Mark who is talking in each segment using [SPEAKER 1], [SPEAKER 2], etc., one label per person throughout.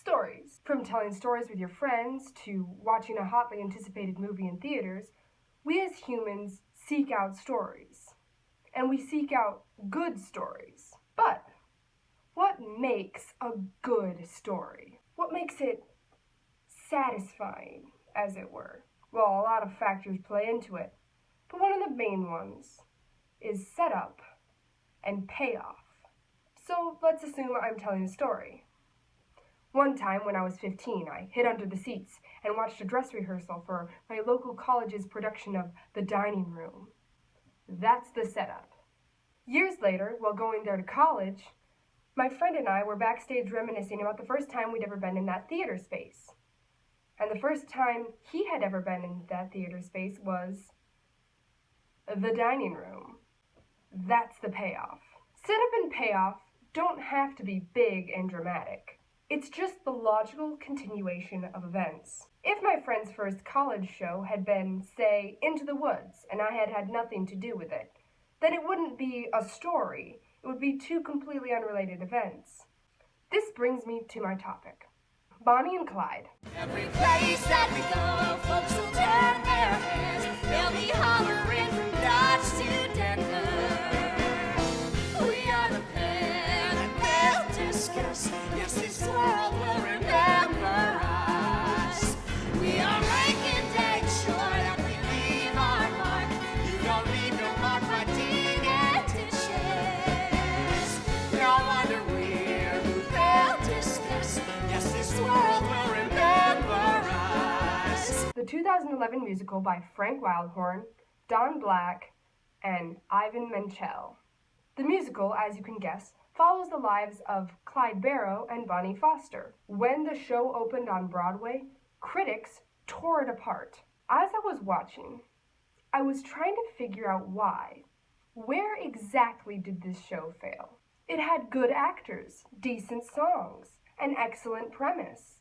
[SPEAKER 1] Stories. From telling stories with your friends to watching a hotly anticipated movie in theaters, we as humans seek out stories. And we seek out good stories. But what makes a good story? What makes it satisfying, as it were? Well, a lot of factors play into it, but one of the main ones is setup and payoff. So let's assume I'm telling a story. One time when I was 15, I hid under the seats and watched a dress rehearsal for my local college's production of The Dining Room. That's the setup. Years later, while going there to college, my friend and I were backstage reminiscing about the first time we'd ever been in that theater space. And the first time he had ever been in that theater space was The Dining Room. That's the payoff. Setup and payoff don't have to be big and dramatic. It's just the logical continuation of events. If my friend's first college show had been, say, Into the Woods, and I had had nothing to do with it, then it wouldn't be a story. It would be two completely unrelated events. This brings me to my topic. Bonnie and Clyde.
[SPEAKER 2] Every place that we go, folks will turn their heads. They'll be hollering from Dodge to Denver. We are the pair that they'll discuss. Yes, this world will remember us. We are making dang sure that we leave our mark. You don't leave your mark by digging dishes. No wonder we're who they'll discuss. Yes, this world will remember us.
[SPEAKER 1] The 2011 musical by Frank Wildhorn, Don Black, and Ivan Menchel. The musical, as you can guess, follows the lives of Clyde Barrow and Bonnie Foster. When the show opened on Broadway, critics tore it apart. As I was watching, I was trying to figure out why. Where exactly did this show fail? It had good actors, decent songs, an excellent premise.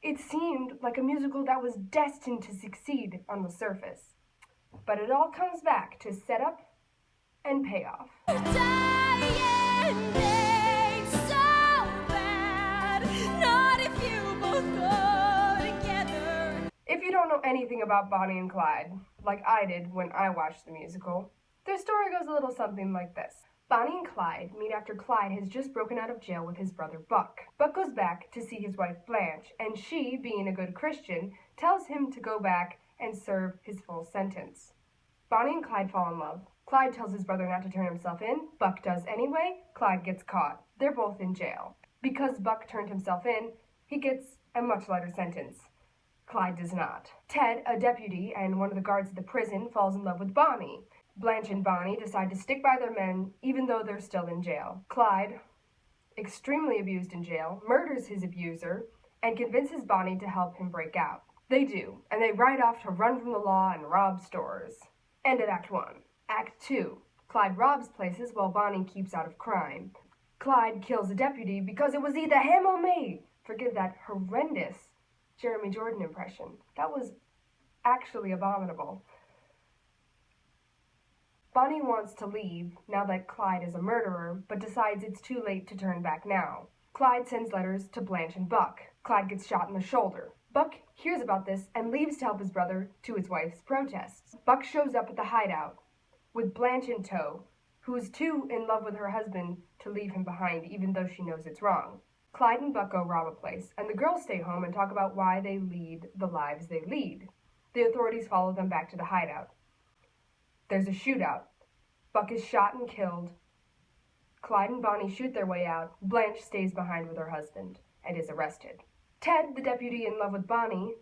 [SPEAKER 1] It seemed like a musical that was destined to succeed on the surface. But it all comes back to setup and payoff.
[SPEAKER 2] Dying ain't so bad, not if you both go together.
[SPEAKER 1] If you don't know anything about Bonnie and Clyde, like I did when I watched the musical, their story goes a little something like this. Bonnie and Clyde meet after Clyde has just broken out of jail with his brother Buck. Buck goes back to see his wife Blanche, and she, being a good Christian, tells him to go back and serve his full sentence. Bonnie and Clyde fall in love. Clyde tells his brother not to turn himself in. Buck does anyway. Clyde gets caught. They're both in jail. Because Buck turned himself in, he gets a much lighter sentence. Clyde does not. Ted, a deputy and one of the guards at the prison, falls in love with Bonnie. Blanche and Bonnie decide to stick by their men even though they're still in jail. Clyde, extremely abused in jail, murders his abuser and convinces Bonnie to help him break out. They do, and they ride off to run from the law and rob stores. End of Act 1. Act 2. Clyde robs places while Bonnie keeps out of crime. Clyde kills a deputy because it was either him or me. Forgive that horrendous Jeremy Jordan impression. That was actually abominable. Bonnie wants to leave now that Clyde is a murderer, but decides it's too late to turn back now. Clyde sends letters to Blanche and Buck. Clyde gets shot in the shoulder. Buck hears about this and leaves to help his brother to his wife's protests. Buck shows up at the hideout with Blanche in tow, who is too in love with her husband to leave him behind even though she knows it's wrong. Clyde and Buck go rob a place, and the girls stay home and talk about why they lead the lives they lead. The authorities follow them back to the hideout. There's a shootout. Buck is shot and killed. Clyde and Bonnie shoot their way out. Blanche stays behind with her husband and is arrested. Ted, the deputy in love with Bonnie,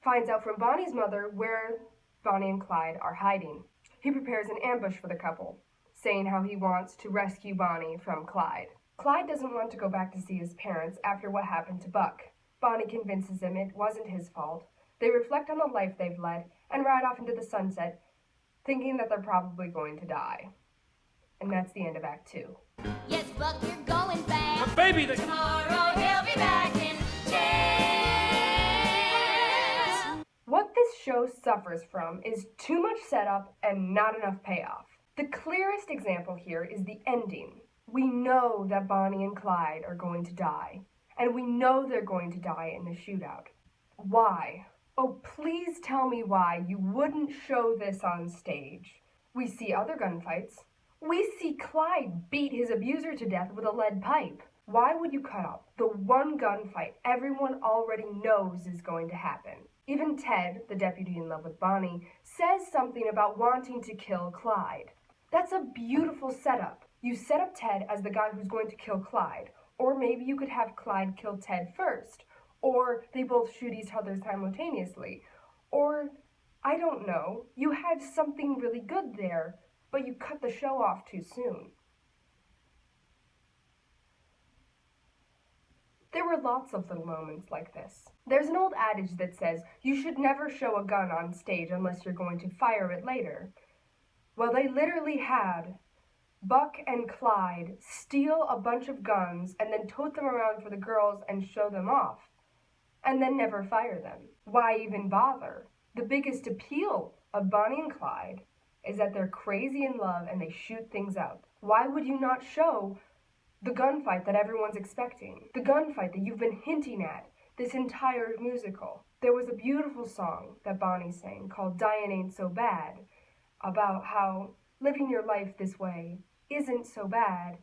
[SPEAKER 1] finds out from Bonnie's mother where Bonnie and Clyde are hiding. He prepares an ambush for the couple, saying how he wants to rescue Bonnie from Clyde. Clyde doesn't want to go back to see his parents after what happened to Buck. Bonnie convinces him it wasn't his fault. They reflect on the life they've led and ride off into the sunset, thinking that they're probably going to die. And that's the end of Act 2.
[SPEAKER 2] Yes, Buck, you're going back.
[SPEAKER 3] But baby,
[SPEAKER 2] Tomorrow he'll be back in jail.
[SPEAKER 1] What this show suffers from is too much setup and not enough payoff. The clearest example here is the ending. We know that Bonnie and Clyde are going to die, and we know they're going to die in the shootout. Why? Oh, please tell me why you wouldn't show this on stage. We see other gunfights. We see Clyde beat his abuser to death with a lead pipe. Why would you cut out the one gunfight everyone already knows is going to happen? Even Ted, the deputy in love with Bonnie, says something about wanting to kill Clyde. That's a beautiful setup. You set up Ted as the guy who's going to kill Clyde. Or maybe you could have Clyde kill Ted first. Or they both shoot each other simultaneously. Or, I don't know, you had something really good there, but you cut the show off too soon. There were lots of little moments like this. There's an old adage that says you should never show a gun on stage unless you're going to fire it later. Well, they literally had Buck and Clyde steal a bunch of guns and then tote them around for the girls and show them off, and then never fire them. Why even bother? The biggest appeal of Bonnie and Clyde is that they're crazy in love and they shoot things out. Why would you not show the gunfight that everyone's expecting? The gunfight that you've been hinting at this entire musical. There was a beautiful song that Bonnie sang called "Dyin' Ain't So Bad," about how living your life this way isn't so bad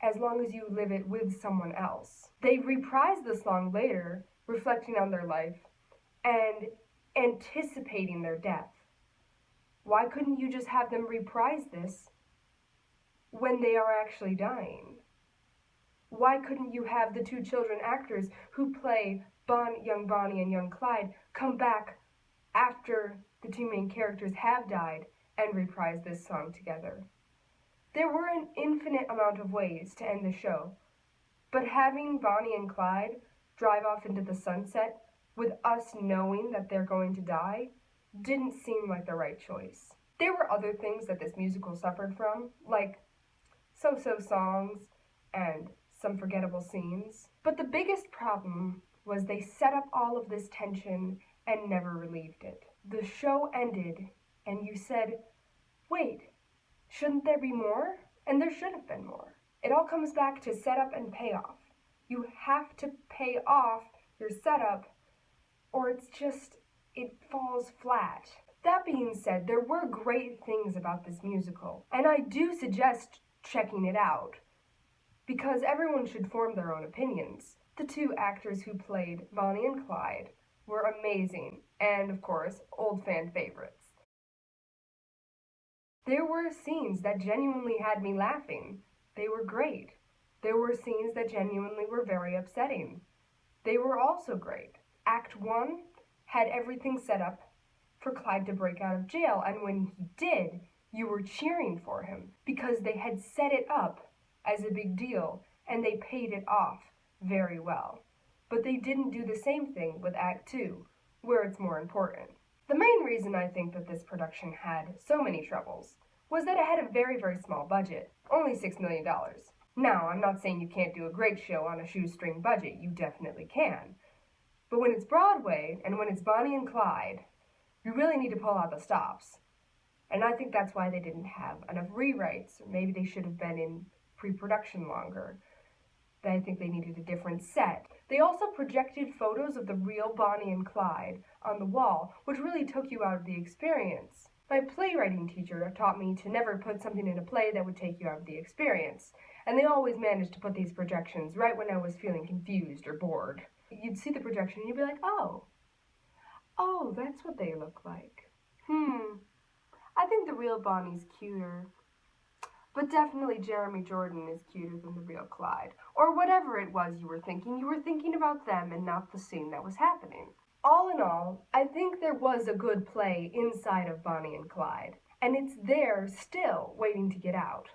[SPEAKER 1] as long as you live it with someone else. They reprised the song later, reflecting on their life and anticipating their death. Why couldn't you just have them reprise this when they are actually dying? Why couldn't you have the two children actors who play young Bonnie and young Clyde come back after the two main characters have died and reprise this song together? There were an infinite amount of ways to end the show, but having Bonnie and Clyde drive off into the sunset with us knowing that they're going to die didn't seem like the right choice. There were other things that this musical suffered from, like so-so songs and some forgettable scenes. But the biggest problem was they set up all of this tension and never relieved it. The show ended and you said, wait, shouldn't there be more? And there should have been more. It all comes back to setup and payoff. You have to pay off your setup or it falls flat. That being said, there were great things about this musical, and I do suggest checking it out, because everyone should form their own opinions. The two actors who played Bonnie and Clyde were amazing, and of course, old fan favorites. There were scenes that genuinely had me laughing. They were great. There were scenes that genuinely were very upsetting. They were also great. Act 1 had everything set up for Clyde to break out of jail, and when he did, you were cheering for him because they had set it up as a big deal and they paid it off very well. But they didn't do the same thing with Act 2, where it's more important. The main reason I think that this production had so many troubles was that it had a very, very small budget, only $6 million. Now, I'm not saying you can't do a great show on a shoestring budget, you definitely can. But when it's Broadway, and when it's Bonnie and Clyde, you really need to pull out the stops. And I think that's why they didn't have enough rewrites, or maybe they should have been in pre-production longer. I think they needed a different set. They also projected photos of the real Bonnie and Clyde on the wall, which really took you out of the experience. My playwriting teacher taught me to never put something in a play that would take you out of the experience, and they always managed to put these projections right when I was feeling confused or bored. You'd see the projection and you'd be like, oh, that's what they look like. I think the real Bonnie's cuter. But definitely Jeremy Jordan is cuter than the real Clyde. Or whatever it was you were thinking about them and not the scene that was happening. All in all, I think there was a good play inside of Bonnie and Clyde, and it's there still waiting to get out.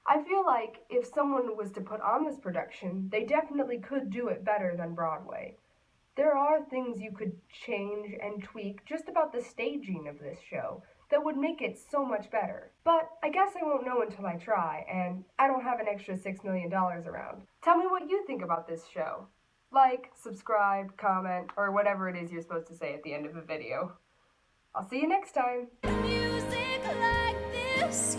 [SPEAKER 1] I feel like if someone was to put on this production, they definitely could do it better than Broadway. There are things you could change and tweak just about the staging of this show that would make it so much better. But I guess I won't know until I try, and I don't have an extra $6 million around. Tell me what you think about this show. Like, subscribe, comment, or whatever it is you're supposed to say at the end of a video. I'll see you next time.
[SPEAKER 2] Music like this